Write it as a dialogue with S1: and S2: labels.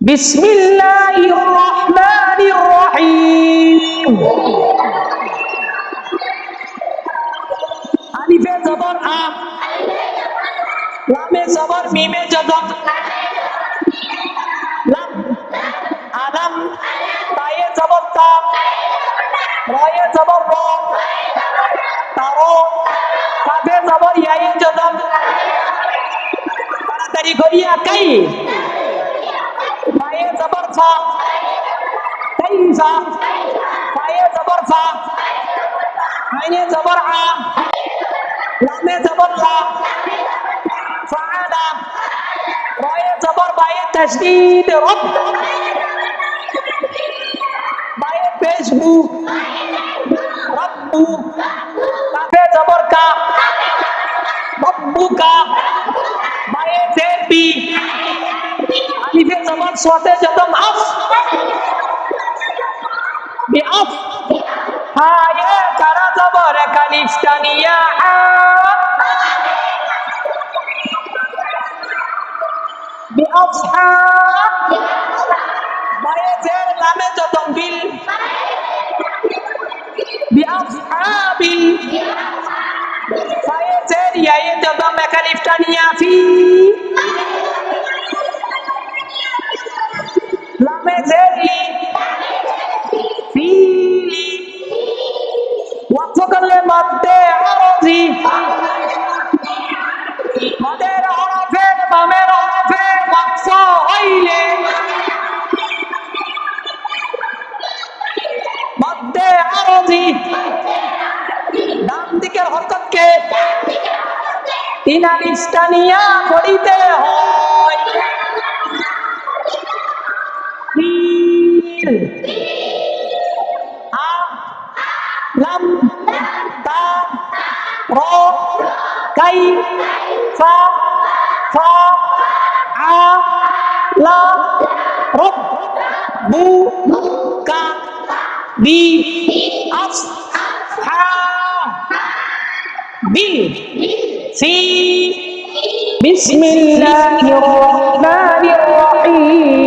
S1: বিসমিল্লাহির রহমানির রহিম। আলিফে জবর আ, লামে জবর মিমে জজম লাম, আলাম, তায়ে জবর তা, রয়ে জবর র, তারো, কাফে জবর ইয়ায়ে জজম, তাড়াতাড়ি করিয়া কাই, ফায়ে জবর ফা, কাইফা, ফায়ে জবর ফা, আইনে জবর আ, লামে জবর লা, ফাআলা, রয়ে জবর বায়ে তাশদীদ রব, বায়ে পেশ বু, রব্বু, কাফে জবর কা, রব্বুকা, বায়ে জের বি, আলিফে জবর সতে জদম আফ, বিআফ, হায়ে তারা জবর কালিফ তানিয়া আ, বিআফহা, বায়ে জের লামে জদম বিল, বিআফহাবিল, ফায়ে জের ইয়ায়ে জদম কালিফ তানিয়া ফি, লামে জের লি, ফিলি, ওয়াকফ করলে মধ্যে আরজি, মদের হরফে বামের হরফে ওয়াকফ হইলে মধ্যে আরজি, ডান দিকের হরকতকে তিন আলিফ টানিয়া পড়িতে হয়। ফিল, আ, লাম, তা, র, কাই, ফা, ফা, আ, লা, রব, বু, কা, বি, আফ, হা, বিল, সি। বিসমিল্লাহির রহমানির রহিম।